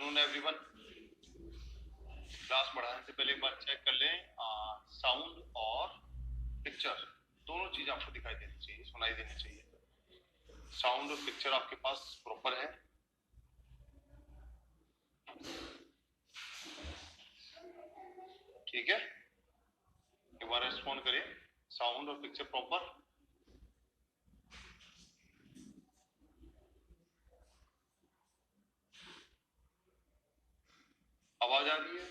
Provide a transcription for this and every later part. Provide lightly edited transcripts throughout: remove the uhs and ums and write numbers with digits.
Afternoon everyone. Class बढ़ाने से पहले एक बार चेक कर लें, साउंड और पिक्चर दोनों चीज आपको दिखाई देनी चाहिए, सुनाई देनी चाहिए। साउंड और पिक्चर आपके पास प्रॉपर है? ठीक है, एक बार रिस्पॉन्ड करिए, साउंड और पिक्चर प्रॉपर। आवाज आ रही है?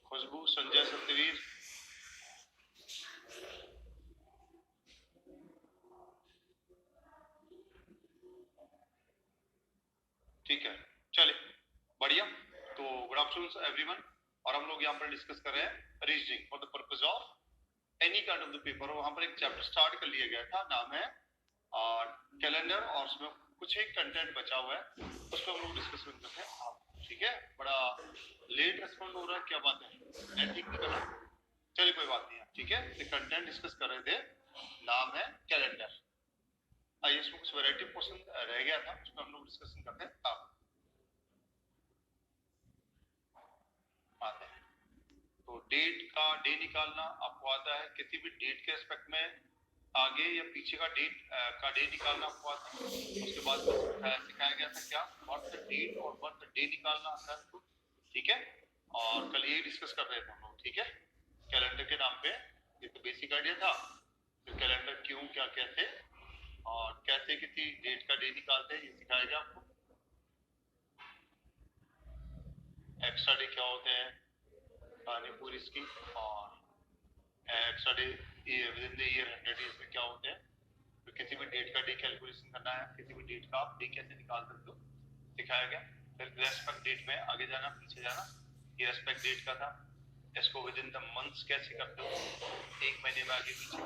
खुशबू, संजय, सत्यवीर, ठीक है, चलिए बढ़िया। तो गुड आफ्टरनून एवरीवन, और हम लोग यहाँ पर डिस्कस कर रहे हैं reasoning for the purpose of any kind of the paper. वहां पर एक चैप्टर स्टार्ट कर लिया गया था, नाम है कैलेंडर, और उसमें कुछ एक कंटेंट बचा हुआ है, उस पर हम लोग डिस्कस करते हैं। ठीक है, बड़ा लेट रेस्पॉन्ड हो रहा है, क्या बात है? नेट ठीक नहीं कर रहा? चलिए कोई बात नहीं है, ठीक है। तो कंटेंट डिस्कस कर रहे थे, नाम है कैलेंडर। आइए, इसमें कुछ वैरायटी क्वेश्चन रह गया था, उसमें हम लोग डिस्कशन करते हैं। आप आते हैं तो डेट का डे निकालना आपको आता है, किसी भी डेट के रिस्पेक्ट में आगे या पीछे का डेट का डे निकालना आपको आता है। उसके बाद सिखाया गया था क्या, बर्थ डेट और बर्थ डे निकालना आता है आपको, ठीक है। और कल यही डिस्कस कर रहे थे हम लोग, ठीक है, कैलेंडर के नाम पे। ये तो बेसिक आइडिया था, तो कैलेंडर क्यों, क्या, कैसे और कैसे किसी डेट का डे निकालते हैं, ये सिखाया गया आपको। एक्स्ट्रा डे क्या होते हैं, कहानी पूरी इसकी, और extra day with in the year 100 days में क्या होते हैं। तो किसी भी डेट का डे कैलकुलेशन करना है, किसी भी डेट का आप डे कैसे निकाल सकते हो, सिखाया गया। फिर रेस्पेक्ट डेट में आगे जाना पीछे जाना, ये रेस्पेक्ट डेट का था। इसको विद इन द मंथ्स कैसे करते हो, एक महीने में आगे पीछे,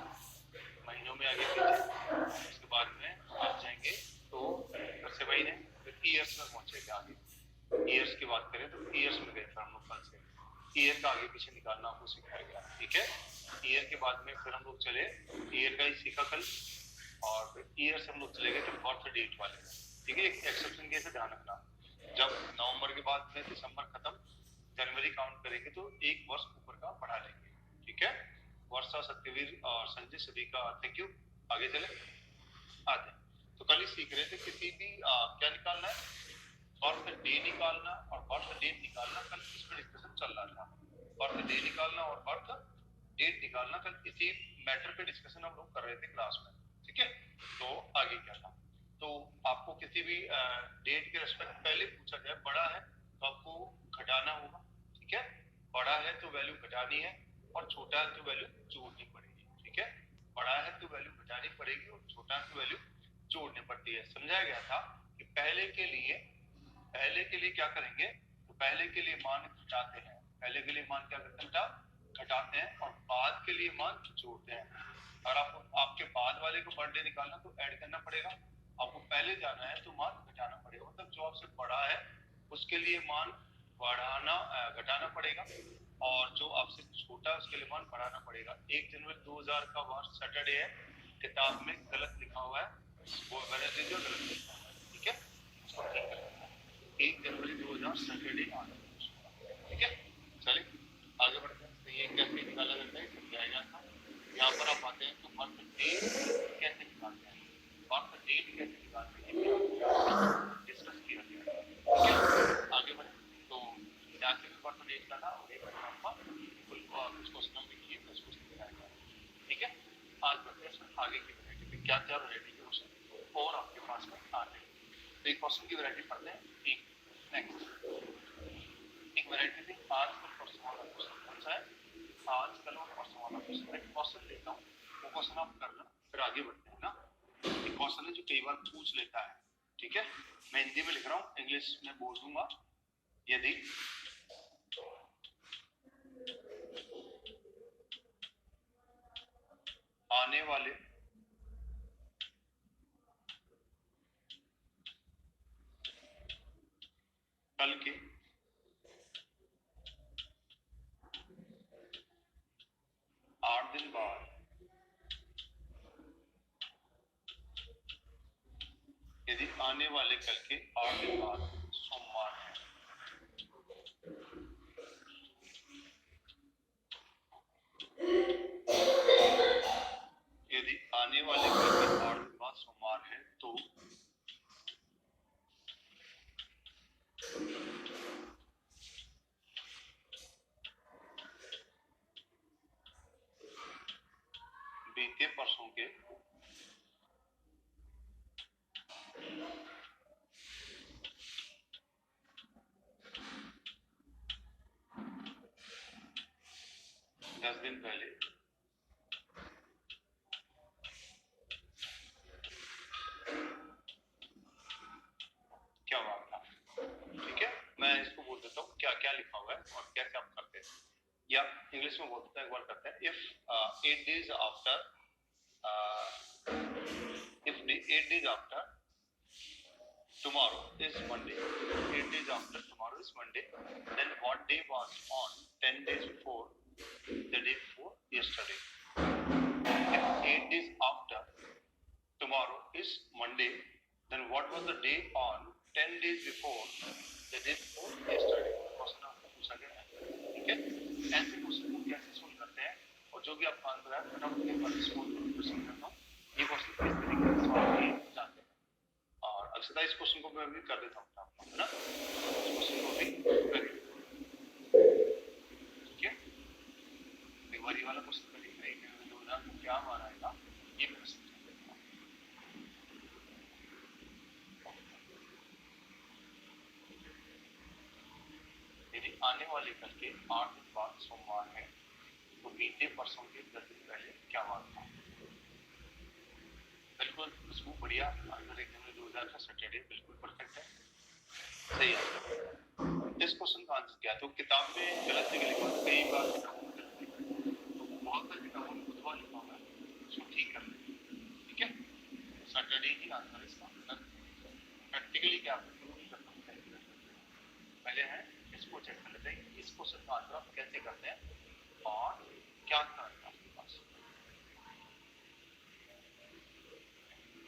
महीनों में आगे पीछे। उसके बाद में आप जाएंगे तो फिर से महीने, फिर ईयर्स में पहुंचेंगे आगे। ईयर्स की बात करें तो ईयर्स में गए थे हम लोग कल से, ईयर का आगे पीछे निकालना आपको सिखाया गया, ठीक है। ईयर के बाद में फिर हम लोग चले, ईयर का ही सीखा कल, और फिर ईयर से हम लोग चले गए थे बर्थ डेट वाले में, ठीक है। एक एक्सेप्शन कैसे ध्यान रखना, जब नवंबर के बाद में दिसंबर खत्म, जनवरी काउंट करेंगे तो एक वर्ष ऊपर का बढ़ा लेंगे, ठीक है। वर्षा, सत्यवीर और संजय सभी का थैंक यू। आगे चले आते हैं। तो कल ही सीख रहे थे किसी भी क्या निकालना है, बर्थ डे निकालना और बर्थ डेट निकालना। कल इसमें डिस्कशन चल रहा था, बर्थ डे निकालना और बर्थ डेट निकालना, कल इसी मैटर पे डिस्कशन हम लोग कर रहे थे क्लास में, ठीक है। तो आगे क्या था, तो आपको किसी भी डेट के रेस्पेक्ट पहले पूछा जाए, बड़ा है तो आपको घटाना होगा, ठीक है। बड़ा है तो वैल्यू घटानी है, और छोटा है तो वैल्यू जोड़नी पड़ेगी, ठीक है। बड़ा है तो वैल्यू घटानी पड़ेगी और छोटा है तो वैल्यू जोड़नी पड़ती है। समझाया गया था कि पहले के लिए क्या करेंगे, तो पहले के लिए मान घटाते हैं, पहले के लिए मान क्या करते हैं, घटाते हैं, और बाद के लिए मान जोड़ते हैं। और आपको आपके बाद वाले को बर्थडे निकालना तो ऐड करना पड़ेगा, आपको पहले जाना है तो मान घटाना पड़ेगा, मतलब जो आपसे बड़ा है उसके लिए मान बढ़ाना घटाना पड़ेगा, और जो आपसे छोटा है उसके लिए मान बढ़ाना पड़ेगा। 1 जनवरी 2000 का वार सैटरडे है, किताब में गलत लिखा हुआ है, वो गलत है, जो गलत लिखा हुआ है, ठीक है, उसको ठीक कर लेना। 1 जनवरी 2000 सैटरडे आना, ठीक है। चलिए आगे बढ़ते हैं। तो ये कैसे निकाला जाता है समझाया गया था। यहाँ पर आप आते हैं तो बर्थ डेट कैसे निकालते हैं, बर्थ डेट कैसे निकालते हैं डिस्कस किया गया, ठीक है। आगे बढ़े तो जाके भी बर्थ डेट का था, और एक आपका कुछ क्वेश्चन लिखिए तो उसको समझाया गया, ठीक है। आज बढ़ते हैं आगे की वैरायटी में, क्या क्या वैरायटी के क्वेश्चन और आपके पास में आते हैं। तो एक क्वेश्चन की वैरायटी पढ़ते हैं, ठीक। नेक्स्ट एक वैरायटी थी आज कल परसों वाला क्वेश्चन, कौन सा है, आज कल और परसों वाला क्वेश्चन। मैं क्वेश्चन लेता हूँ, वो क्वेश्चन आप करना, फिर आगे बढ़ते हैं ना। एक क्वेश्चन है जो कई बार पूछ लेता है, ठीक है। मैं हिंदी में लिख रहा हूँ, इंग्लिश में बोल दूंगा। यदि आने वाले कल के 8 दिन बाद आने वाले कल के 8 दिन बाद सोमवार है। यदि आने वाले कल के 8 दिन बाद सोमवार है तो बीते परसों के 10 दिन पहले क्या हुआ था। ठीक है, मैं इसको बोल देता हूँ क्या क्या लिखा हुआ है और कैसे आप करते हैं, या इंग्लिश में बोल देते हैं, एक बार करते हैं। If 8 days after tomorrow is Monday, 8 days after tomorrow is Monday, then what day was on 10 days before the day before yesterday? If 8 days after tomorrow is Monday, then what was the day on 10 days before the day before yesterday? Question आपको पूछा गया है। ठीक है, ऐसे question को कैसे solve करते हैं और जो भी आपका आंसर है फटाफट एक बार इसको क्वेश्चन करता हूँ। ये क्वेश्चन किस तरीके से सॉल्व किए जाते हैं और अक्षता इस क्वेश्चन को मैं भी कर देता हूँ आपको, है ना। इस क्वेश्चन को भी करें। ठीक है, एक बार ये वाला क्वेश्चन करिए, 2000 को क्या मान आएगा ये क्वेश्चन। यदि आने वाले कल के 8 दिन बाद सोमवार है तो बीते परसों के 10 दिन पहले क्या बात था। बिल्कुल इसको बढ़िया आंसर एकदम 2000 का सैटरडे बिल्कुल परफेक्ट है, सही आंसर। इस क्वेश्चन का आंसर क्या है, तो किताब में गलत जगह लिखा है, कई बार किताबों में गलत लिखा है, तो बहुत सारी किताबों में बुधवार लिखा हुआ है, उसको ठीक कर लें। ठीक है, सैटरडे ही आंसर इसका। प्रैक्टिकली क्या पहले है इसको चेक कर लेते हैं, इस क्वेश्चन का आंसर आप कैसे करते हैं और क्या करना है आपके पास।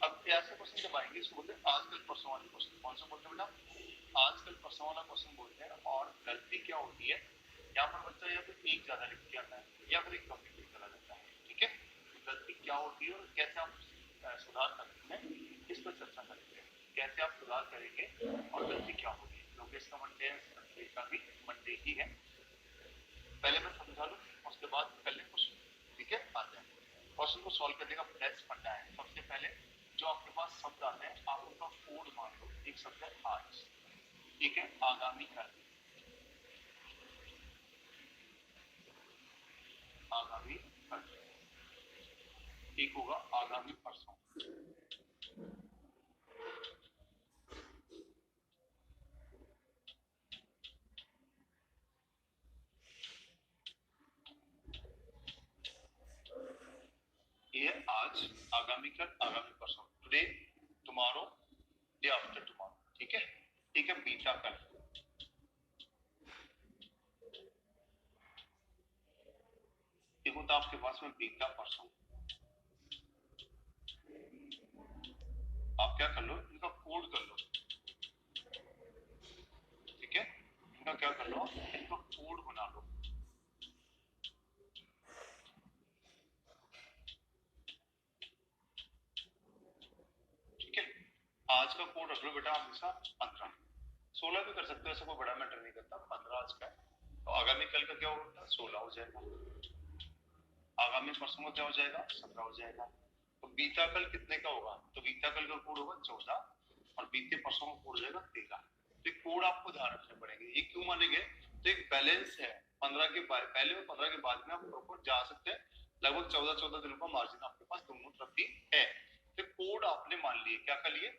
अब ऐसे क्वेश्चन जब आएंगे इसको बोलते हैं आजकल परसों वाले क्वेश्चन। कौन सा बोलते हैं बेटा, आजकल परसों वाला क्वेश्चन बोलते हैं। और गलती क्या होती है यहाँ पर बच्चा या तो एक ज्यादा लिख के आता है या फिर एक कम लिख के चला जाता है। ठीक है, गलती क्या होती है और कैसे आप सुधार करते हैं इस पर चर्चा करेंगे, कैसे आप सुधार करेंगे और गलती क्या होगी। लोकेश का मंडे है, का भी मंडे ही है। पहले मैं समझा लूं उसके बाद पहले क्वेश्चन। ठीक है, आते हैं क्वेश्चन को सॉल्व करने का बेस्ट फंडा है। सबसे पहले जो आपके पास शब्द आते हैं आप उनका कोड मान लो। एक शब्द है आज, ठीक है, आगामी कल, आगामी कल, एक होगा आगामी परसों। ये आज, आगामी कल, आगामी परसों, today, tomorrow, day after tomorrow. ठीक है, ठीक है, बीता कल, एक होता आपके पास में बीता परसों। आप क्या कर लो, इनका कोड कर लो। ठीक है, इनका क्या कर लो, इनका कोड बना लो। ठीक है, आज का कोड रख लो बेटा हमेशा 15, 16 भी कर सकते हो, ऐसा कोई बड़ा मैटर नहीं करता। 15 आज का है तो आगामी कल का क्या होगा, 16 हो जाएगा। आगामी परसों का क्या हो जाएगा, 17 हो जाएगा। तो बीता कल कितने का होगा, तो बीता कल का कोड होगा 14 और बीते परसों का कोड हो जाएगा 13। तो कोड आपको ध्यान रखने पड़ेंगे। ये क्यों मानेंगे, तो एक बैलेंस है। 15 के पहले और 15 के बाद में आप प्रॉपर जा सकते हैं। लगभग 14 दिनों का मार्जिन आपके पास दोनों तरफ ही है। तो कोड आपने मान लिए, क्या कर लिए,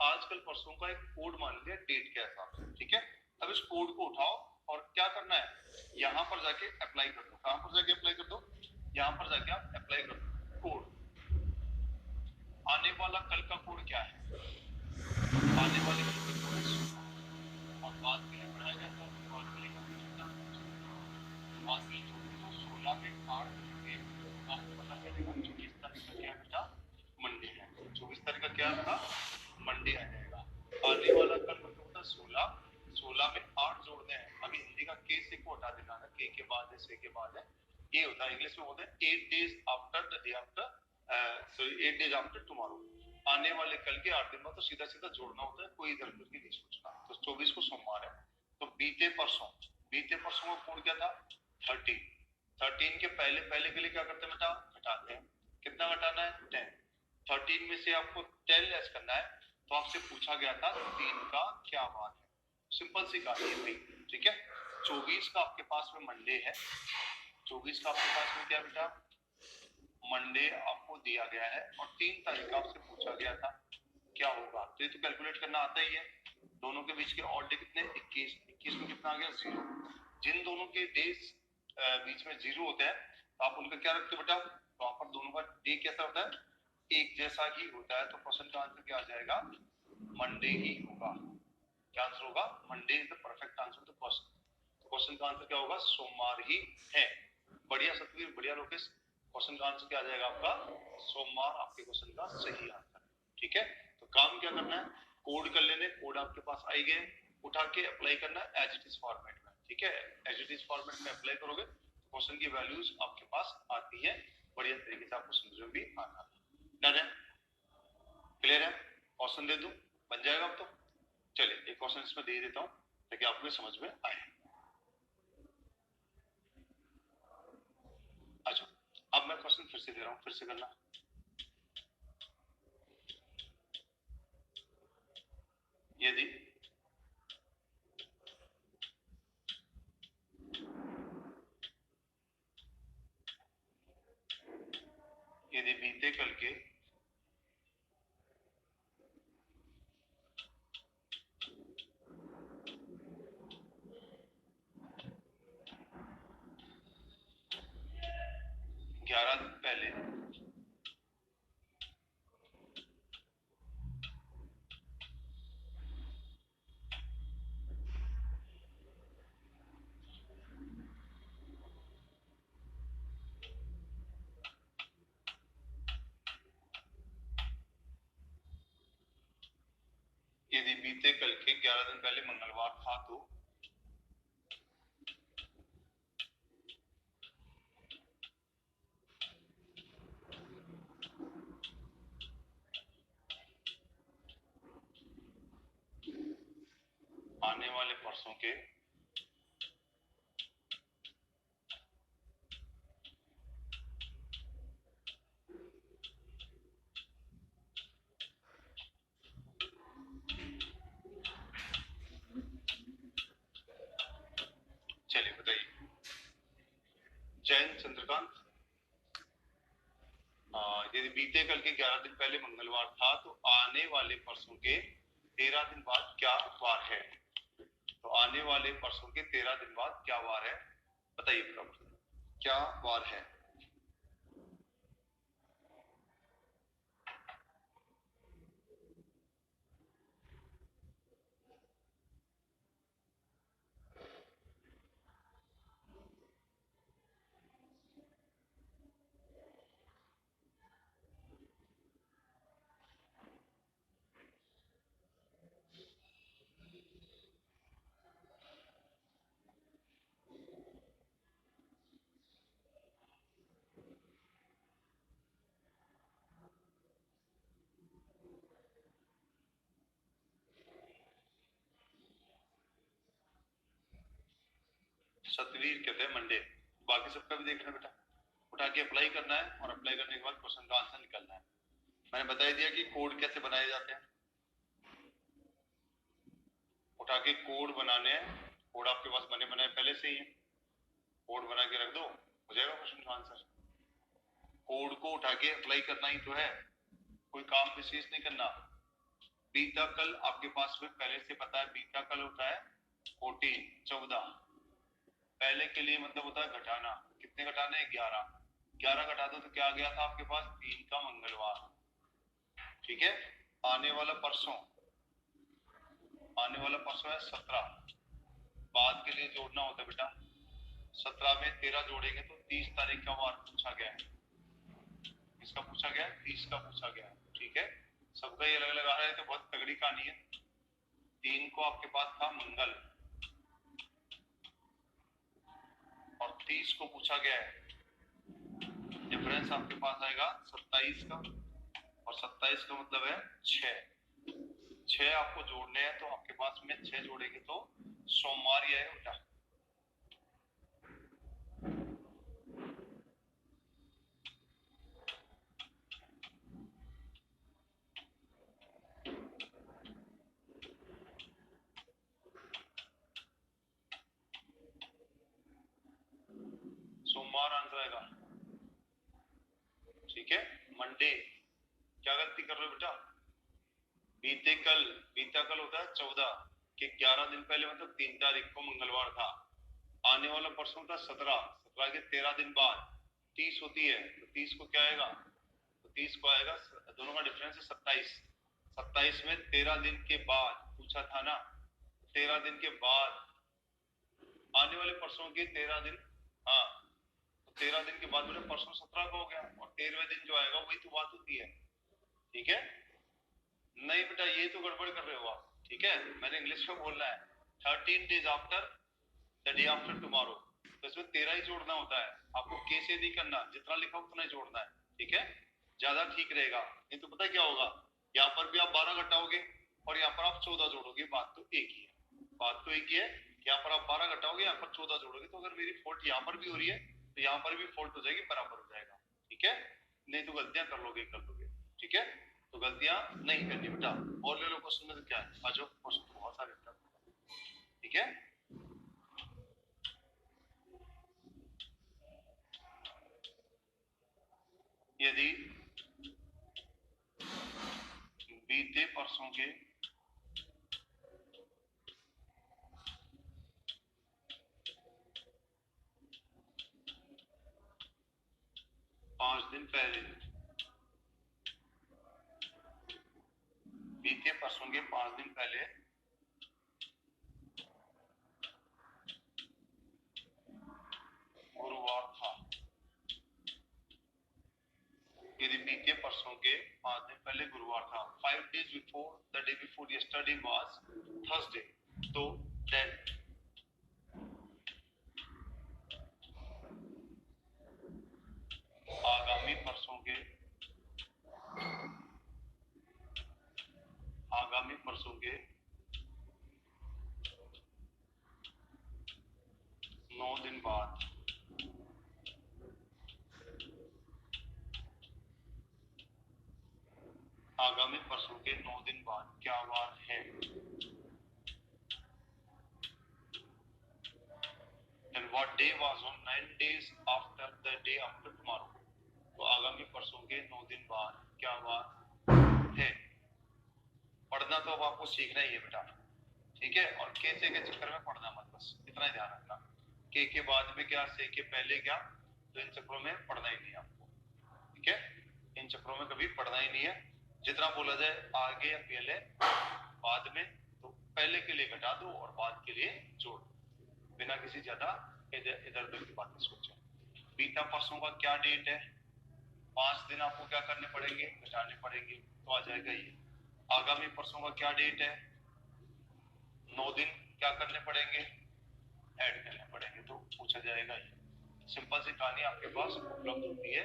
आज कल परसों का एक कोड मान लिया डेट के हिसाब से। ठीक है, अब इस कोड को उठाओ और क्या करना है, यहाँ पर जाके अप्लाई कर दो। कहां पर जाके अप्लाई कर दो, यहाँ पर जाके आप अप्लाई कर दो कोड। आने वाला कल का कोड क्या है, आने वाले कल का कोड है और बाद के लिए बढ़ाया जाता है, बाद के लिए बाद के लिए 16 में 8 के आपको पता चलेगा 24 तारीख का क्या बेटा मंडे है। 24 तारीख का क्या था, मंडे आ जाएगा। से के बाद है, ये होता है इंग्लिश में बोलते हैं 8 days after the day after, sorry 8 days after tomorrow, आने वाले कल के 8 दिन बाद। तो सीधा सीधा जोड़ना होता है, कोई इधर उधर की नहीं सोचना। तो 24 को सोमवार है, तो बीते परसों का कोड क्या था 13, 13 के पहले पहले के लिए क्या करते हैं बेटा, घटाते हैं। कितना घटाना है 10, 13 में से आपको 10 लेस करना है। तो आपसे पूछा गया था 3 का क्या वार है, सिंपल सी कहानी है भाई, ठीक है। 24 का आपके पास में मंडे है, 24 का आपके पास में क्या बेटा मंडे आपको दिया गया है, और 3 तारीख का आपसे पूछा गया था क्या होगा। तो ये तो कैलकुलेट करना आता ही है। दोनों के बीच के ऑड डे कितने 21, 21 में कितना आ गया 0। जिन दोनों के डेज बीच में 0 होते हैं तो आप उनका क्या रखते हो बेटा, वहां पर दोनों का डे कैसा होता है एक जैसा ही होता है। तो क्वेश्चन का आंसर क्या आ जाएगा मंडे ही होगा। क्या आंसर होगा, Monday is the perfect answer to question. तो क्वेश्चन का आंसर क्या होगा, सोमवार ही है। बढ़िया सतवीर, बढ़िया लोकेश, क्वेश्चन का आंसर क्या आ जाएगा आपका सोमवार, आपके क्वेश्चन का सही आंसर, ठीक है। तो काम क्या करना है, कोड कर लेने, कोड आपके पास आई गए, उठा के अप्लाई करना है एज इट इज फॉर्मेट में, ठीक है। एज इट इज फॉर्मेट में अप्लाई करोगे तो क्वेश्चन की वैल्यूज आपके पास आती है, बढ़िया तरीके से आपको समझ में भी आना। डन है, क्लियर है, क्वेश्चन दे दूं बन जाएगा अब तो। चलिए एक क्वेश्चन इसमें दे देता हूं ताकि आपको समझ में आए। अच्छा, अब मैं क्वेश्चन फिर से दे रहा हूं, फिर से करना। यदि बीते कल के ग्यारह दिन पहले यदि बीते कल के 11 दिन पहले मंगलवार था तो आने वाले परसों के चलिए बताइए जैन चंद्रकांत, यदि बीते कल के 11 दिन पहले मंगलवार था तो आने वाले परसों के 13 दिन बाद क्या वार है। तो आने वाले परसों के 13 दिन बाद क्या वार है, बताइए क्या वार है। सतवीर कहते हैं मंडे, बाकी सबका भी देखना बेटा, उठा के अप्लाई करना है और अप्लाई करने के बाद क्वेश्चन का आंसर निकलना है। मैंने बता दिया कि कोड कैसे बनाए जाते हैं, उठा के कोड बनाने हैं। कोड आपके पास बने बनाए पहले से ही है, कोड बना के रख दो, हो जाएगा क्वेश्चन का आंसर। कोड को उठा के अप्लाई करना ही तो है, कोई काम विशेष नहीं करना। बीता कल आपके पास में पहले से पता है, बीता कल होता है 14 14, पहले के लिए मतलब होता है घटाना, कितने घटाने हैं 11, 11 घटा दो तो क्या आ गया था आपके पास 3 का मंगलवार, ठीक है। आने वाला परसों है 17, बाद के लिए जोड़ना होता है बेटा, 17 में 13 जोड़ेंगे तो 30 तारीख का वार पूछा गया है। इसका पूछा गया है, 30 का पूछा गया है, ठीक है। सबका ये अलग अलग आ रहा है तो बहुत तगड़ी कहानी है। 3 को आपके पास था मंगल और 30 को पूछा गया है, डिफरेंस आपके पास आएगा 27 का, और 27 का मतलब है 6 आपको जोड़ने हैं, तो आपके पास में 6 जोड़ेंगे तो सोमवार ही आएगा बेटा। सोमवार आंसर आएगा, ठीक है। मंडे, क्या गलती कर रहे हो बेटा? बीता कल होता है 14 के 11 दिन पहले, मतलब 3 तारीख को मंगलवार था। आने वाला परसों था 17 के 13 दिन बाद 30 होती है, तो 30 को क्या आएगा? तो 30 को आएगा, दोनों का डिफरेंस है 27 में 13 दिन के बाद पूछा था ना, 13 दिन के बाद आने वाले परसों के 13 दिन, हाँ, तो 13 दिन के बाद मेरे परसों 17 का हो गया, और 13वें दिन जो आएगा वही तो बात होती है, ठीक है। नहीं बेटा, ये तो गड़बड़ कर रहे हो आप, ठीक है। मैंने इंग्लिश में बोलना है 13 days after the day after tomorrow, तो इसमें 13 ही जोड़ना होता है, आपको के से नहीं करना, जितना लिखा उतना ही जोड़ना है, ठीक है, ज्यादा ठीक रहेगा। नहीं तो पता क्या होगा, यहाँ पर भी आप 12 घटाओगे और यहाँ पर आप 14 जोड़ोगे, बात तो एक ही है, यहाँ पर आप 12 घटाओगे, यहाँ पर 14 जोड़ोगे, तो अगर मेरी फोल्ट यहाँ पर भी हो रही है तो यहाँ पर भी फोल्ट हो जाएगी, बराबर हो जाएगा, ठीक है। नहीं तो गलतियां कर लोगे, ठीक है। तो गलतियां नहीं करनी बेटा। और ले लो क्वेश्चन में, तो क्या है, आ जाओ, क्वेश्चन तो बहुत सारे बेटा, ठीक है। यदि बीते परसों के 5 दिन पहले, बीते परसों के 5 दिन पहले गुरुवार था, यदि बीते परसों के 5 दिन पहले गुरुवार था, 5 days before the day before yesterday was Thursday, तो then आगामी परसों के 9 दिन बाद आगामी परसों के 9 दिन बाद क्या बात है? Then what day was on 9 days after the day after tomorrow? तो आगामी परसों के 9 दिन बाद क्या बात है? पढ़ना तो अब आपको सीखना ही है बेटा, ठीक है। और के से के चक्कर में पढ़ना मत, बस इतना ही ध्यान रखना। के बाद में क्या, से के पहले क्या, तो इन चक्करों में पढ़ना ही नहीं है आपको, ठीक है। इन चक्करों में कभी पढ़ना ही नहीं है। जितना बोला जाए आगे या पहले बाद में, तो पहले के लिए घटा दो और बाद के लिए जोड़ दो, बिना किसी ज्यादा इधर उधर की बातें सोचे। बीता परसों का क्या डेट है? 5 दिन आपको क्या करने पड़ेंगे, घटाने पड़ेंगे, तो आ जाएगा ये। आगामी परसों का क्या डेट है? 9 दिन क्या करने पड़ेंगे, ऐड करने पड़ेंगे, तो पूछा जाएगा ये। सिंपल सी कहानी आपके पास उपलब्ध होती है,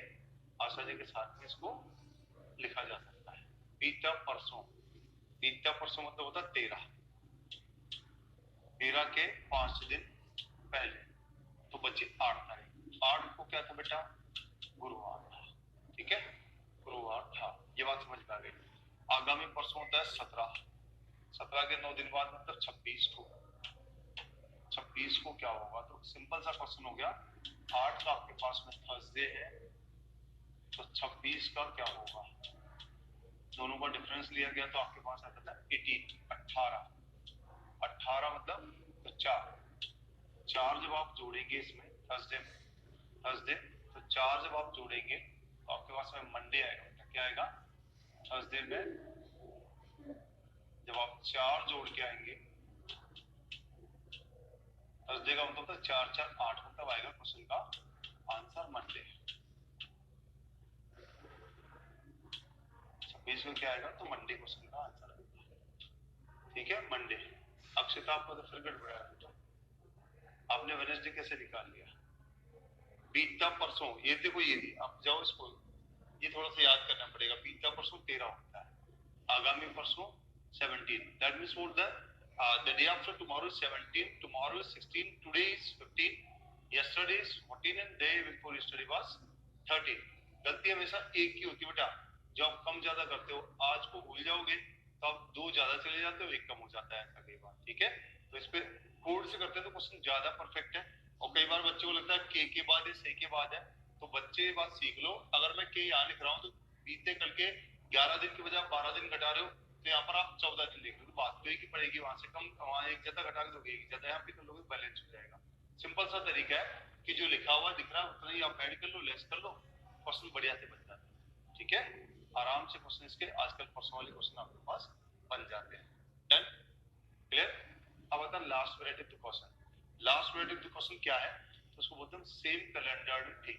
आसानी के साथ में इसको लिखा जा सकता है। बीता परसों मतलब होता 13 के 5 दिन पहले, तो बच्चे 8 तारीख, 8 को क्या था बेटा, गुरुवार था, ठीक है, गुरुवार था, ये बात समझ में आ गई। आगामी परसों होता है 17 के 9 दिन बाद मतलब 26 को क्या होगा, तो सिंपल सा क्वेश्चन हो गया। 8 का आपके पास में थर्सडे है, तो 26 का क्या होगा, दोनों का डिफरेंस लिया गया तो आपके पास आता था 18 मतलब तो 4 जब आप जोड़ेंगे इसमें थर्सडे तो 4 जब आप जोड़ेंगे तो आपके पास में मंडे आएगा, क्या आएगा, थर्सडे में जब आप 4 जोड़ के आएंगे, थर्सडे का मतलब था 4 4 8, मतलब आएगा क्वेश्चन का आंसर मंडे। 26 को क्या आएगा, तो मंडे क्वेश्चन का आंसर आएगा, ठीक है, मंडे। अक्षता आपको तो फिर गड़बड़ा है, आपने वेडनेसडे कैसे निकाल लिया? बीता परसों, ये देखो ये भी अब जाओ इसको, ये थोड़ा सा याद करना पड़ेगा। बीता परसों 13 होता है, आगामी परसों 17, that means what the day after tomorrow is 17, tomorrow is 16, today is 15, yesterday is 14 and day before yesterday was 13। गलती हमेशा एक की होती है बेटा, जब आप कम ज्यादा करते हो, आज को भूल जाओगे तो आप दो ज्यादा चले जाते हो, एक कम हो जाता है, ऐसा कई बार, ठीक है। तो इस पे कोड से करते हैं तो क्वेश्चन ज्यादा परफेक्ट है। और कई बार बच्चों को लगता है के बाद है, से के बाद है, तो बच्चे बात सीख लो, अगर मैं के यहाँ लिख रहा हूँ तो बीते कल के 11 दिन के बजाय 12 दिन घटा रहे हो, तो यहाँ पर आप 14 दिन लिख लो, तो बात तो एक ही पड़ेगी, वहां से कम, वहां एक ज्यादा घटा के दोगे, एक ज्यादा यहाँ पे कर लोगे, बैलेंस हो जाएगा। सिंपल सा तरीका है कि जो लिखा हुआ दिख रहा है उतना ही आप ऐड कर लो, लेस कर लो, क्वेश्चन बढ़िया से बन जाता है, ठीक है। आराम से क्वेश्चन इसके आजकल परसों वाले क्वेश्चन आपके पास बन जाते हैं। Done, clear. अब आता है last variety of the question. Last variety of the question क्या है, तो उसको बोलते हैं same calendar day,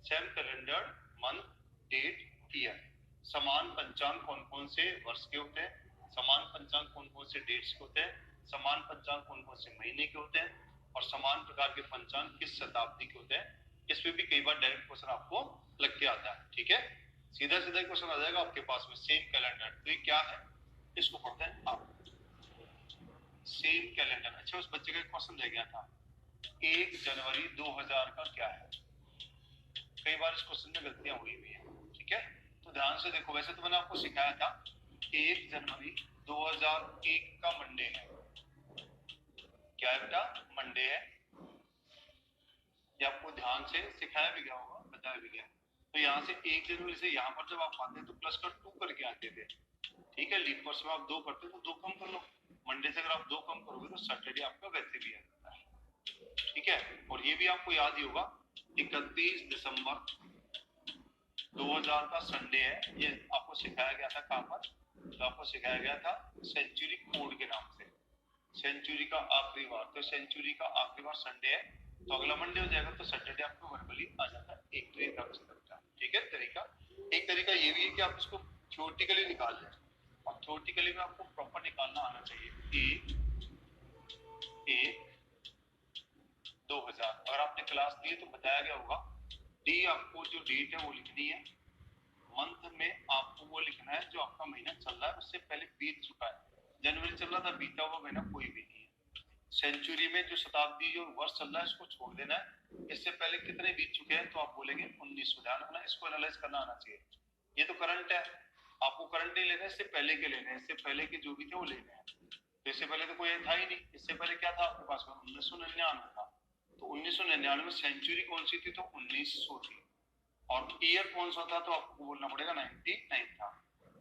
same calendar month date year. समान पंचांग कौन कौन से वर्ष के होते हैं, समान पंचांग कौन कौन से डेट्स के होते हैं, समान पंचांग कौन कौन से महीने के होते हैं, और समान प्रकार के पंचांग किस शताब्दी के होते हैं। इसमें भी कई बार डायरेक्ट क्वेश्चन आपको लग के आता है, ठीक है। सीधा सीधा क्वेश्चन आ जाएगा आपके पास में, सेम कैलेंडर, तो ये क्या है, इसको पढ़ते हैं आप। सेम कैलेंडर, अच्छा उस बच्चे का क्वेश्चन रह गया था, 1 जनवरी 2000 का क्या है। कई बार इस क्वेश्चन में गलतियां हुई भी है, ठीक है, तो ध्यान से देखो। वैसे तो मैंने आपको सिखाया था 1 जनवरी 2001 का मंडे है, क्या है बेटा, मंडे है, ये आपको ध्यान से सिखाया भी गया होगा, बताया भी गया। तो यहाँ से 1 जनवरी से यहाँ पर जब आप आते हैं तो प्लस का 2 करके आते थे, ठीक है। लीप वर्ष में आप 2 करते तो 2 कम कर लो, मंडे से अगर आप 2 कम करोगे तो सैटरडे आपका वैसे भी आ जाता है, ठीक है। और ये भी आपको याद ही होगा 31 दिसंबर 2000 का संडे है, ये आपको सिखाया गया था कहाँ पर, तो आपको सिखाया गया था सेंचुरी कोड के नाम से, सेंचुरी का आखिरी बार, तो सेंचुरी का आखिरी बार संडे है, तो अगला मंडे हो जाएगा, तो सैटरडे आपको वर्बली आ जाता है। एक तरीका, ठीक है तरीका। एक तरीका ये भी है कि आप इसको थ्योरेटिकली निकाल लें, और थ्योरेटिकली में आपको प्रॉपर निकालना आना चाहिए। 1/1/2000 अगर आपने क्लास दी तो बताया गया होगा, डी आपको जो डेट है वो लिखनी है, मंथ में आपको वो लिखना है जो आपका महीना चल रहा है उससे पहले बीत चुका है। जनवरी चल रहा था, बीता हुआ महीना कोई भी नहीं है। सेंचुरी में जो शताब्दी जो वर्ष चल रहा है इसको छोड़ देना है, इससे पहले कितने बीत चुके हैं, तो आप बोलेंगे 1900। ध्यान रखना, इसको एनालाइज करना आना चाहिए। ये तो करंट है, आपको करंट नहीं लेना, इससे पहले के लेने हैं, इससे पहले के जो भी थे वो लेने हैं। तो इससे पहले तो कोई था ही नहीं, इससे पहले क्या था आपके पास में, 1999 था, तो 1999 में सेंचुरी कौन सी थी, तो 1900 थी, और ईयर कौन सा था, तो आपको बोलना पड़ेगा 99 था,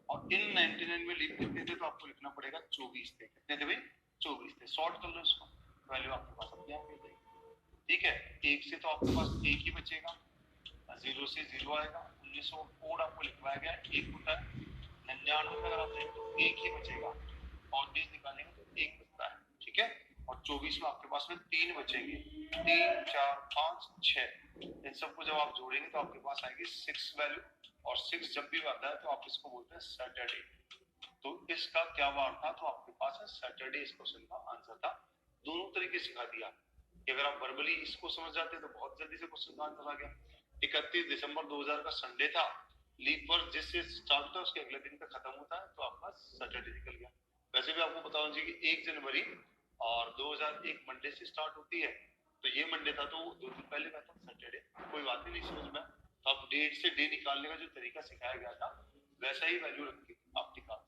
और इन 99 में लीप कितने थे, तो आपको लिखना पड़ेगा 24 थे। कितने थे भाई, 24 थे। शॉर्ट कर लो इसको, वैल्यू आपके पास अपने आप मिल जाएगी, ठीक है। 1 से तो आपके पास 1 ही बचेगा, 0 से 0 आएगा, 1900 कोड आपको लिखवाया गया 1 होता है, 99 में अगर आप देखें तो 1 ही बचेगा, और 20 निकालेंगे तो 1 बचता है, ठीक है। और 24 में आपके पास में 3 बचेंगे, 3 4 5 6, इन सबको जब आप जोड़ेंगे तो आपके पास आएगी 6 वैल्यू, और 6 जब भी आता है तो आप इसको बोलते हैं सैटरडे। तो इसका क्या वार था, तो आपके पास है सैटरडे, इस क्वेश्चन का आंसर था। दोनों तरीके सिखा दिया कि अगर आप वर्बली इसको समझ जाते तो बहुत जल्दी से क्वेश्चन का आंसर आ गया। 31 दिसंबर 2000 का संडे था, लीप वर्ष जिससे स्टार्ट होता है उसके अगले दिन का खत्म होता है, तो आपका सैटरडे निकल गया। वैसे भी आपको बताना चाहिए कि 1 जनवरी और 2001 मंडे से स्टार्ट होती है, तो ये मंडे था तो 2 दिन पहले का था सैटरडे, कोई बात नहीं समझ में। तो आप डेट से डे निकालने का जो तरीका सिखाया गया था वैसा ही वैल्यू रख के आप निकाल,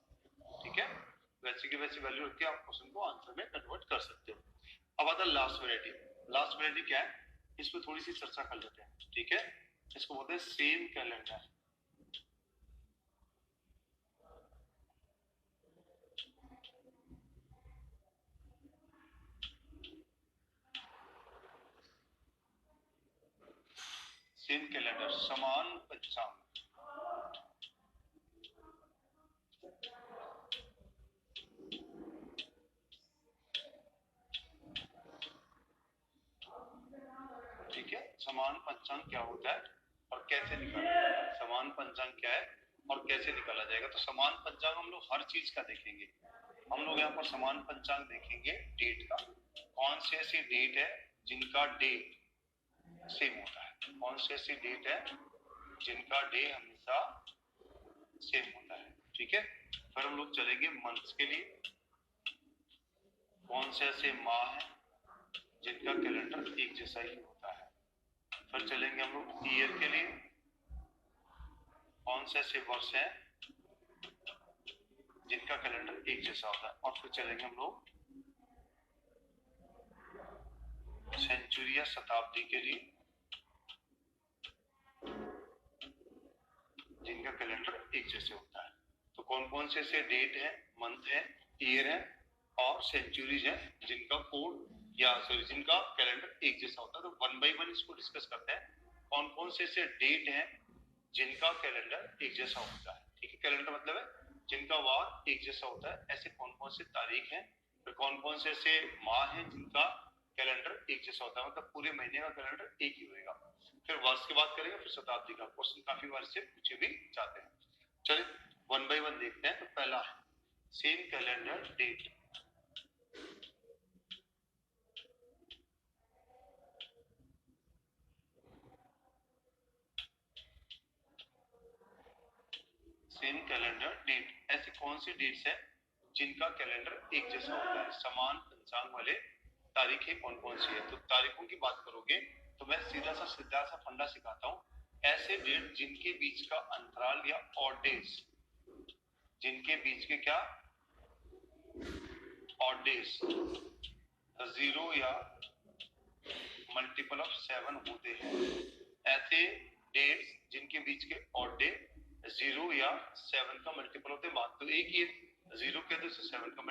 ठीक है, वैसे की वैसी वैल्यू रख के आप क्वेश्चन को आंसर में कन्वर्ट कर सकते हो। अब आता है लास्ट वैरायटी। लास्ट वैरायटी क्या है, इस पर थोड़ी सी चर्चा कर लेते हैं, ठीक है। इसको बोलते हैं सेम कैलेंडर। सेम कैलेंडर, समान पंचांग। ठीक है, समान पंचांग क्या होता है और कैसे निकाला जाएगा, समान पंचांग क्या है और कैसे निकाला जाएगा। तो समान पंचांग हम लोग हर चीज का देखेंगे, हम लोग यहाँ पर समान पंचांग देखेंगे डेट का, कौन सी ऐसी डेट है जिनका डेट सेम होता है, कौन से ऐसी डेट है जिनका डे हमेशा सेम होता है। ठीक है, फिर हम लोग चलेंगे मंथ्स के लिए। कौन से ऐसे माह हैं जिनका कैलेंडर एक जैसा ही होता है। फिर चलेंगे हम लोग ईयर के लिए। कौन से ऐसे वर्ष हैं जिनका कैलेंडर एक जैसा होता है। और फिर चलेंगे हम लोग सेंचुरी या शताब्दी के लिए, जिनका कैलेंडर एक जैसे होता है। तो कौन कौन से ऐसे डेट है, मंथ है, ईयर है और सेंचुरीज है जिनका कोड या सॉरी जिनका कैलेंडर एक जैसा होता है। तो वन बाय वन इसको डिस्कस करते हैं। कौन कौन से ऐसे डेट हैं जिनका कैलेंडर एक जैसा होता है। ठीक है, कैलेंडर मतलब है जिनका वार एक जैसा होता है। ऐसे कौन कौन से तारीख हैं, फिर कौन कौन से ऐसे माह हैं जिनका कैलेंडर एक जैसा होता है, मतलब पूरे महीने का कैलेंडर एक ही होएगा। फिर वर्ष की बात करेंगे, फिर शताब्दी का। क्वेश्चन काफी बार से पूछे भी जाते हैं। चलिए वन बाय वन देखते हैं। तो पहला है same calendar date. Same calendar date, ऐसी कौन सी डेट्स है जिनका कैलेंडर एक जैसा होता है, समान पंचांग वाले तारीखें कौन कौन सी है। तो तारीखों की बात करोगे तो मैं सीधा सा फंडा सिखाता हूँ। ऐसे डेट जिनके बीच का अंतराल या ऑड डेज, जिनके बीच के क्या ऑड डेज 0 या मल्टीपल ऑफ 7 होते हैं। ऐसे डेट्स जिनके बीच के ऑड डे 0 या 7 का मल्टीपल होते हैं। बात तो एक ही है, 0 के तो 7 का